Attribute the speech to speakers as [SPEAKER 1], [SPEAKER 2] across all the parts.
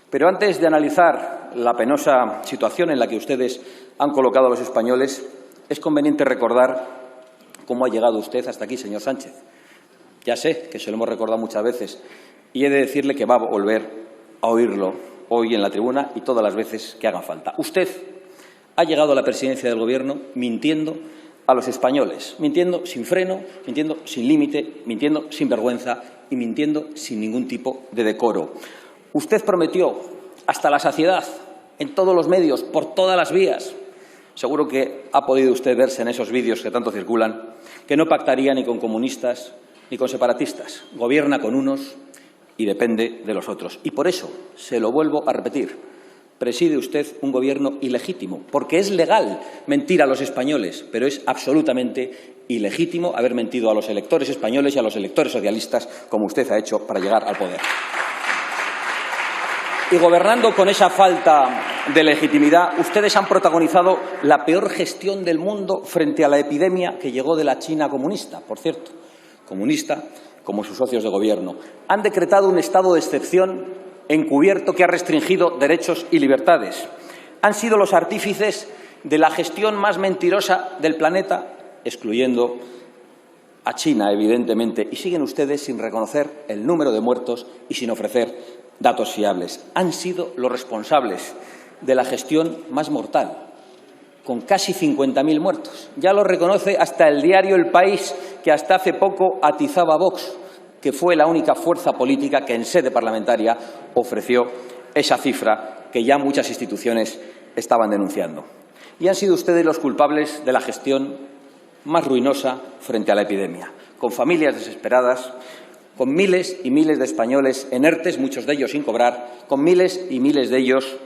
[SPEAKER 1] Pero antes de analizar la penosa situación en la que ustedes han colocado a los españoles, es conveniente recordar cómo ha llegado usted hasta aquí, señor Sánchez. Ya sé que se lo hemos recordado muchas veces y he de decirle que va a volver a oírlo hoy en la tribuna y todas las veces que hagan falta. Usted ha llegado a la presidencia del Gobierno mintiendo a los españoles, mintiendo sin freno, mintiendo sin límite, mintiendo sin vergüenza y mintiendo sin ningún tipo de decoro. Usted prometió hasta la saciedad, en todos los medios, por todas las vías, seguro que ha podido usted verse en esos vídeos que tanto circulan, que no pactaría ni con comunistas ni con separatistas. Gobierna con unos y depende de los otros. Y por eso, se lo vuelvo a repetir, preside usted un gobierno ilegítimo, porque es legal mentir a los españoles, pero es absolutamente ilegítimo haber mentido a los electores españoles y a los electores socialistas, como usted ha hecho para llegar al poder. Y gobernando con esa falta de legitimidad, ustedes han protagonizado la peor gestión del mundo frente a la epidemia que llegó de la China comunista, por cierto, comunista como sus socios de gobierno. Han decretado un estado de excepción encubierto que ha restringido derechos y libertades. Han sido los artífices de la gestión más mentirosa del planeta, excluyendo a China, evidentemente, y siguen ustedes sin reconocer el número de muertos y sin ofrecer datos fiables. Han sido los responsables de la gestión más mortal, con casi 50.000 muertos. Ya lo reconoce hasta el diario El País, que hasta hace poco atizaba a Vox, que fue la única fuerza política que en sede parlamentaria ofreció esa cifra que ya muchas instituciones estaban denunciando. Y han sido ustedes los culpables de la gestión más ruinosa frente a la epidemia, con familias desesperadas, con miles y miles de españoles en ERTES, muchos de ellos sin cobrar, con miles y miles de ellos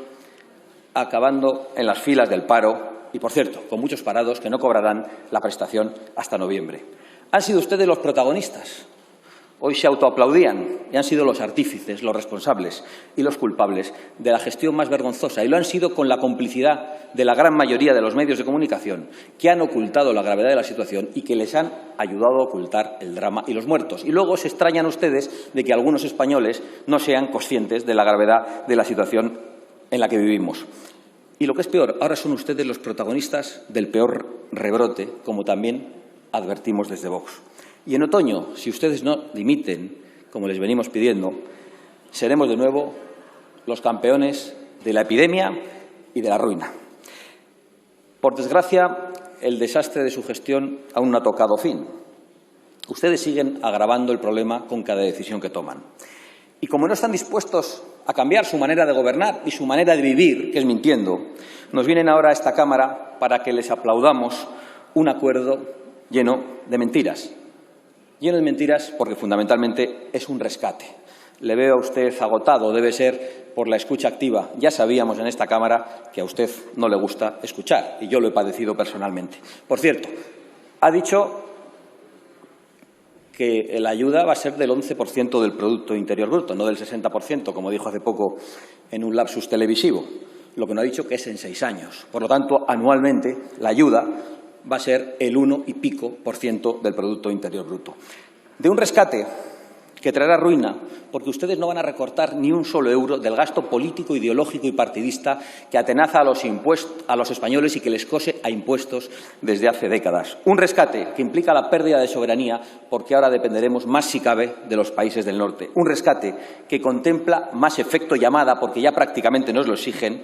[SPEAKER 1] acabando en las filas del paro y, por cierto, con muchos parados que no cobrarán la prestación hasta noviembre. Han sido ustedes los protagonistas. Hoy se autoaplaudían y han sido los artífices, los responsables y los culpables de la gestión más vergonzosa. Y lo han sido con la complicidad de la gran mayoría de los medios de comunicación que han ocultado la gravedad de la situación y que les han ayudado a ocultar el drama y los muertos. Y luego se extrañan ustedes de que algunos españoles no sean conscientes de la gravedad de la situación en la que vivimos. Y lo que es peor, ahora son ustedes los protagonistas del peor rebrote, como también advertimos desde Vox. Y en otoño, si ustedes no dimiten, como les venimos pidiendo, seremos de nuevo los campeones de la epidemia y de la ruina. Por desgracia, el desastre de su gestión aún no ha tocado fin. Ustedes siguen agravando el problema con cada decisión que toman. Y como no están dispuestos a cambiar su manera de gobernar y su manera de vivir, que es mintiendo, nos vienen ahora a esta Cámara para que les aplaudamos un acuerdo lleno de mentiras. Lleno de mentiras porque fundamentalmente es un rescate. Le veo a usted agotado, debe ser por la escucha activa. Ya sabíamos en esta Cámara que a usted no le gusta escuchar y yo lo he padecido personalmente. Por cierto, ha dicho que la ayuda va a ser del 11% del Producto Interior Bruto, no del 60%, como dijo hace poco en un lapsus televisivo. Lo que no ha dicho que es en 6 años. Por lo tanto, anualmente la ayuda va a ser el 1 y pico % del Producto Interior Bruto. De un rescate que traerá ruina, porque ustedes no van a recortar ni un solo euro del gasto político, ideológico y partidista que atenaza a los españoles y que les cose a impuestos desde hace décadas. Un rescate que implica la pérdida de soberanía, porque ahora dependeremos más, si cabe, de los países del norte. Un rescate que contempla más efecto llamada, porque ya prácticamente nos lo exigen,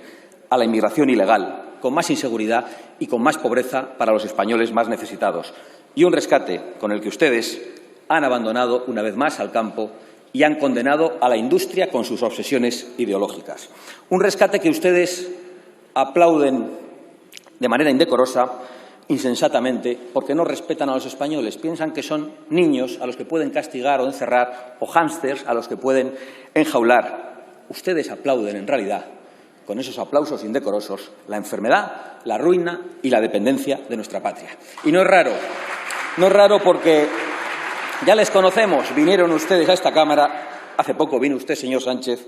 [SPEAKER 1] a la inmigración ilegal, con más inseguridad y con más pobreza para los españoles más necesitados. Y un rescate con el que ustedes han abandonado una vez más al campo y han condenado a la industria con sus obsesiones ideológicas. Un rescate que ustedes aplauden de manera indecorosa, insensatamente, porque no respetan a los españoles. Piensan que son niños a los que pueden castigar o encerrar, o hámsters a los que pueden enjaular. Ustedes aplauden, en realidad, con esos aplausos indecorosos, la enfermedad, la ruina y la dependencia de nuestra patria. Y no es raro porque ya les conocemos, vinieron ustedes a esta Cámara, hace poco vino usted, señor Sánchez,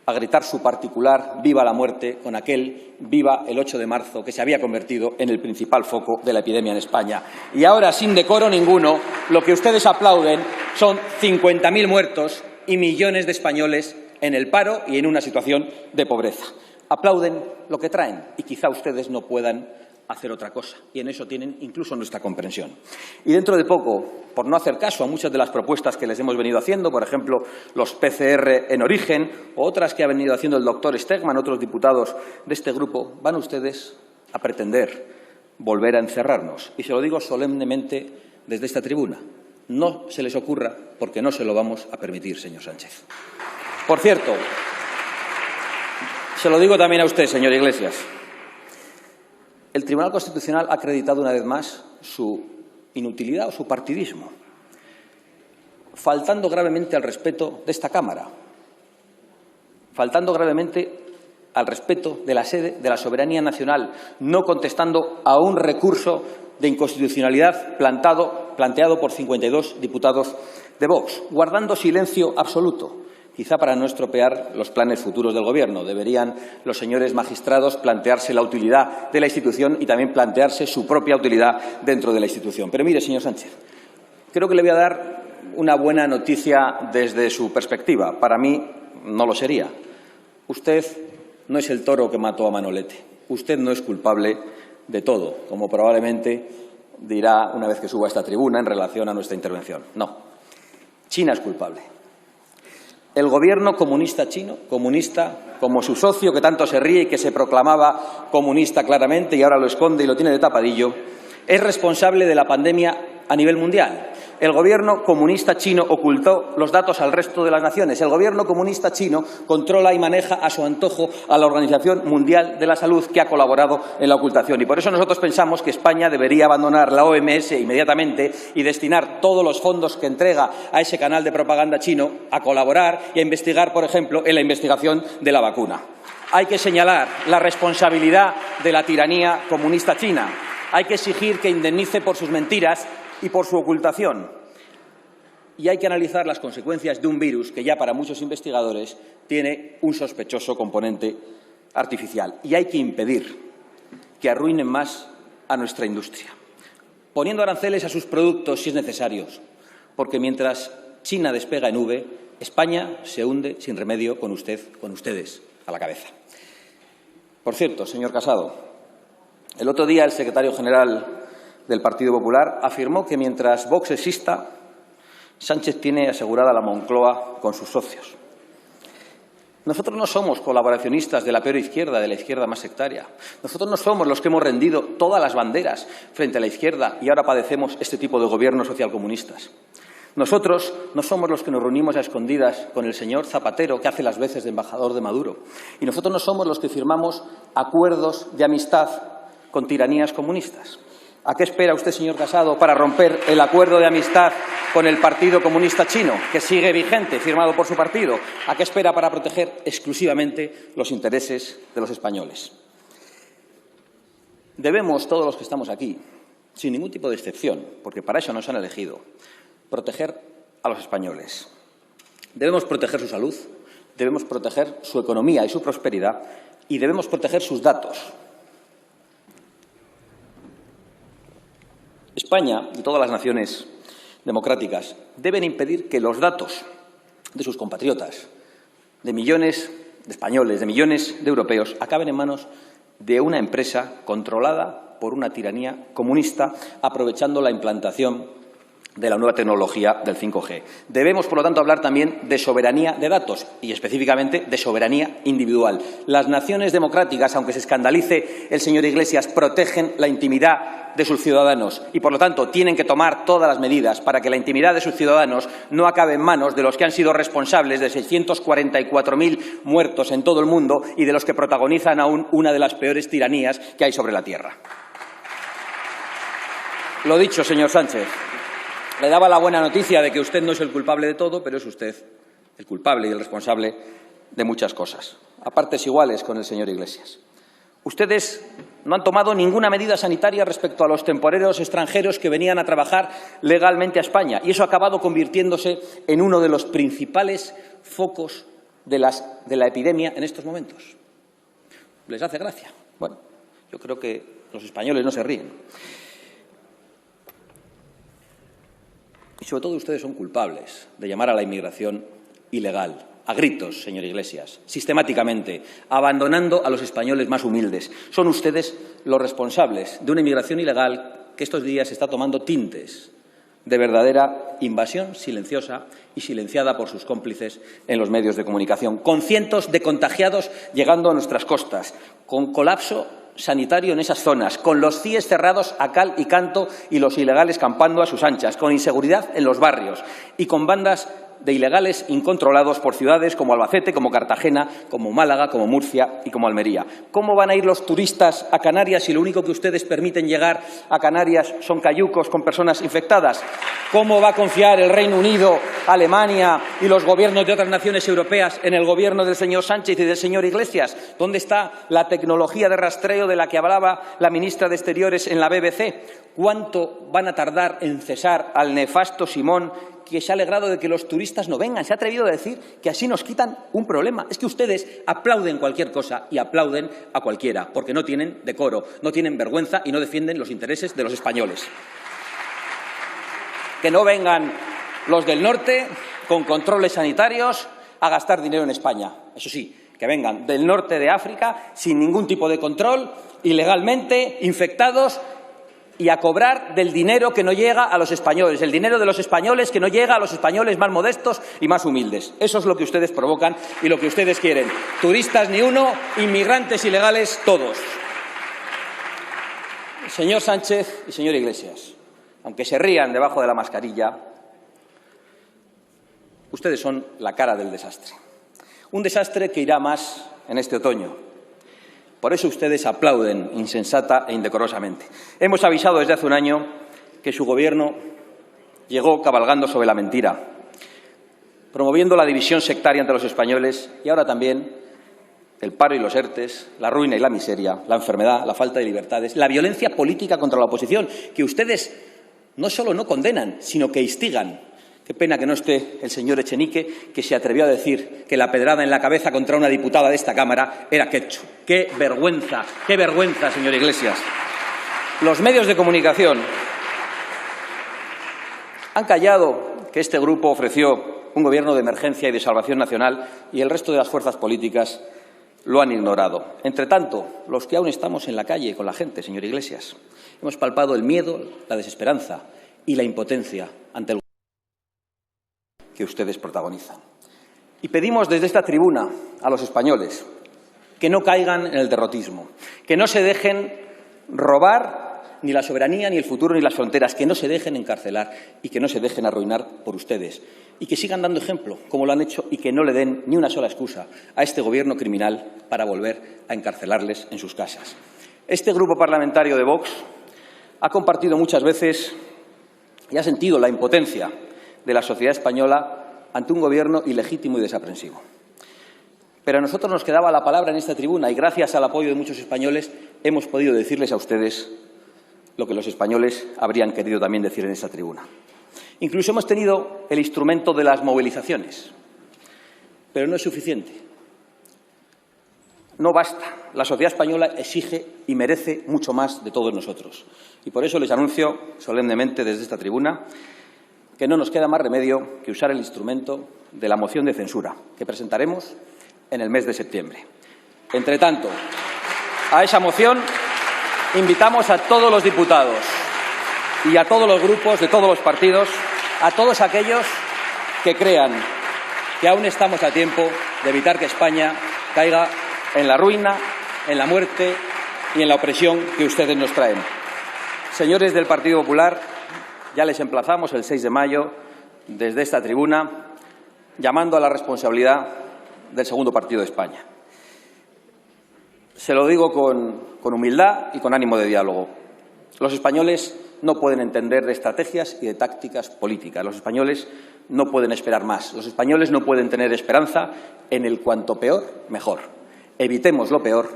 [SPEAKER 1] a gritar su particular «Viva la muerte» con aquel «Viva el 8 de marzo» que se había convertido en el principal foco de la epidemia en España. Y ahora, sin decoro ninguno, lo que ustedes aplauden son 50.000 muertos y millones de españoles en el paro y en una situación de pobreza. Aplauden lo que traen y quizá ustedes no puedan hacer otra cosa, y en eso tienen incluso nuestra comprensión. Y dentro de poco, por no hacer caso a muchas de las propuestas que les hemos venido haciendo, por ejemplo, los PCR en origen, o otras que ha venido haciendo el doctor Stegman, otros diputados de este grupo, van ustedes a pretender volver a encerrarnos. Y se lo digo solemnemente desde esta tribuna. No se les ocurra, porque no se lo vamos a permitir, señor Sánchez. Por cierto, se lo digo también a usted, señor Iglesias. El Tribunal Constitucional ha acreditado una vez más su inutilidad o su partidismo, faltando gravemente al respeto de esta Cámara, faltando gravemente al respeto de la sede de la soberanía nacional, no contestando a un recurso de inconstitucionalidad planteado por 52 diputados de Vox, guardando silencio absoluto. Quizá para no estropear los planes futuros del Gobierno. Deberían los señores magistrados plantearse la utilidad de la institución y también plantearse su propia utilidad dentro de la institución. Pero mire, señor Sánchez, creo que le voy a dar una buena noticia desde su perspectiva. Para mí no lo sería. Usted no es el toro que mató a Manolete. Usted no es culpable de todo, como probablemente dirá una vez que suba a esta tribuna en relación a nuestra intervención. No. China es culpable. El gobierno comunista chino, comunista como su socio que tanto se ríe y que se proclamaba comunista claramente y ahora lo esconde y lo tiene de tapadillo, es responsable de la pandemia a nivel mundial. El gobierno comunista chino ocultó los datos al resto de las naciones. El gobierno comunista chino controla y maneja a su antojo a la Organización Mundial de la Salud, que ha colaborado en la ocultación. Y por eso nosotros pensamos que España debería abandonar la OMS inmediatamente y destinar todos los fondos que entrega a ese canal de propaganda chino a colaborar y a investigar, por ejemplo, en la investigación de la vacuna. Hay que señalar la responsabilidad de la tiranía comunista china. Hay que exigir que indemnice por sus mentiras y por su ocultación. Y hay que analizar las consecuencias de un virus que ya para muchos investigadores tiene un sospechoso componente artificial. Y hay que impedir que arruinen más a nuestra industria, poniendo aranceles a sus productos si es necesario, porque mientras China despega en V, España se hunde sin remedio con ustedes a la cabeza. Por cierto, señor Casado, el otro día el secretario general del Partido Popular afirmó que mientras Vox exista, Sánchez tiene asegurada la Moncloa con sus socios. Nosotros no somos colaboracionistas de la peor izquierda, de la izquierda más sectaria. Nosotros no somos los que hemos rendido todas las banderas frente a la izquierda y ahora padecemos este tipo de gobiernos socialcomunistas. Nosotros no somos los que nos reunimos a escondidas con el señor Zapatero, que hace las veces de embajador de Maduro. Y nosotros no somos los que firmamos acuerdos de amistad con tiranías comunistas. ¿A qué espera usted, señor Casado, para romper el acuerdo de amistad con el Partido Comunista Chino, que sigue vigente, firmado por su partido? ¿A qué espera para proteger exclusivamente los intereses de los españoles? Debemos, todos los que estamos aquí, sin ningún tipo de excepción, porque para eso nos han elegido, proteger a los españoles. Debemos proteger su salud, debemos proteger su economía y su prosperidad y debemos proteger sus datos. España y todas las naciones democráticas deben impedir que los datos de sus compatriotas, de millones de españoles, de millones de europeos, acaben en manos de una empresa controlada por una tiranía comunista, aprovechando la implantación de la nueva tecnología del 5G. Debemos, por lo tanto, hablar también de soberanía de datos y, específicamente, de soberanía individual. Las naciones democráticas, aunque se escandalice el señor Iglesias, protegen la intimidad de sus ciudadanos y, por lo tanto, tienen que tomar todas las medidas para que la intimidad de sus ciudadanos no acabe en manos de los que han sido responsables de 644.000 muertos en todo el mundo y de los que protagonizan aún una de las peores tiranías que hay sobre la tierra. Lo dicho, señor Sánchez. Le daba la buena noticia de que usted no es el culpable de todo, pero es usted el culpable y el responsable de muchas cosas. A partes iguales con el señor Iglesias. Ustedes no han tomado ninguna medida sanitaria respecto a los temporeros extranjeros que venían a trabajar legalmente a España y eso ha acabado convirtiéndose en uno de los principales focos de la epidemia en estos momentos. ¿Les hace gracia? Bueno, yo creo que los españoles no se ríen. Y sobre todo ustedes son culpables de llamar a la inmigración ilegal, a gritos, señor Iglesias, sistemáticamente, abandonando a los españoles más humildes. Son ustedes los responsables de una inmigración ilegal que estos días está tomando tintes de verdadera invasión silenciosa y silenciada por sus cómplices en los medios de comunicación, con cientos de contagiados llegando a nuestras costas, con colapso sanitario en esas zonas, con los CIEs cerrados a cal y canto y los ilegales campando a sus anchas, con inseguridad en los barrios y con bandas de ilegales incontrolados por ciudades como Albacete, como Cartagena, como Málaga, como Murcia y como Almería. ¿Cómo van a ir los turistas a Canarias si lo único que ustedes permiten llegar a Canarias son cayucos con personas infectadas? ¿Cómo va a confiar el Reino Unido, Alemania y los gobiernos de otras naciones europeas en el gobierno del señor Sánchez y del señor Iglesias? ¿Dónde está la tecnología de rastreo de la que hablaba la ministra de Exteriores en la BBC? ¿Cuánto van a tardar en cesar al nefasto Simón, que se ha alegrado de que los turistas no vengan? Se ha atrevido a decir que así nos quitan un problema. Es que ustedes aplauden cualquier cosa y aplauden a cualquiera, porque no tienen decoro, no tienen vergüenza y no defienden los intereses de los españoles. Que no vengan los del norte con controles sanitarios a gastar dinero en España. Eso sí, que vengan del norte de África sin ningún tipo de control, ilegalmente infectados, y a cobrar del dinero que no llega a los españoles, el dinero de los españoles que no llega a los españoles más modestos y más humildes. Eso es lo que ustedes provocan y lo que ustedes quieren. Turistas ni uno, inmigrantes ilegales todos. Señor Sánchez y señor Iglesias, aunque se rían debajo de la mascarilla, ustedes son la cara del desastre. Un desastre que irá más en este otoño. Por eso ustedes aplauden insensata e indecorosamente. Hemos avisado desde hace un año que su Gobierno llegó cabalgando sobre la mentira, promoviendo la división sectaria entre los españoles y ahora también el paro y los ERTES, la ruina y la miseria, la enfermedad, la falta de libertades, la violencia política contra la oposición, que ustedes no solo no condenan, sino que instigan. Qué pena que no esté el señor Echenique, que se atrevió a decir que la pedrada en la cabeza contra una diputada de esta Cámara era ketchup. ¡Qué vergüenza, señor Iglesias! Los medios de comunicación han callado que este grupo ofreció un gobierno de emergencia y de salvación nacional y el resto de las fuerzas políticas lo han ignorado. Entre tanto, los que aún estamos en la calle con la gente, señor Iglesias, hemos palpado el miedo, la desesperanza y la impotencia ante el que ustedes protagonizan. Y pedimos desde esta tribuna a los españoles que no caigan en el derrotismo, que no se dejen robar ni la soberanía, ni el futuro, ni las fronteras, que no se dejen encarcelar y que no se dejen arruinar por ustedes y que sigan dando ejemplo, como lo han hecho, y que no le den ni una sola excusa a este gobierno criminal para volver a encarcelarles en sus casas. Este grupo parlamentario de Vox ha compartido muchas veces y ha sentido la impotencia de la sociedad española ante un gobierno ilegítimo y desaprensivo. Pero a nosotros nos quedaba la palabra en esta tribuna y gracias al apoyo de muchos españoles hemos podido decirles a ustedes lo que los españoles habrían querido también decir en esta tribuna. Incluso hemos tenido el instrumento de las movilizaciones, pero no es suficiente. No basta. La sociedad española exige y merece mucho más de todos nosotros. Y por eso les anuncio solemnemente desde esta tribuna que no nos queda más remedio que usar el instrumento de la moción de censura que presentaremos en el mes de septiembre. Entre tanto, a esa moción invitamos a todos los diputados y a todos los grupos de todos los partidos, a todos aquellos que crean que aún estamos a tiempo de evitar que España caiga en la ruina, en la muerte y en la opresión que ustedes nos traen. Señores del Partido Popular, ya les emplazamos el 6 de mayo desde esta tribuna, llamando a la responsabilidad del segundo partido de España. Se lo digo con humildad y con ánimo de diálogo. Los españoles no pueden entender de estrategias y de tácticas políticas. Los españoles no pueden esperar más. Los españoles no pueden tener esperanza en el cuanto peor, mejor. Evitemos lo peor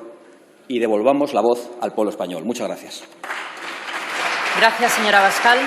[SPEAKER 1] y devolvamos la voz al pueblo español. Muchas gracias.
[SPEAKER 2] Gracias, señora Abascal.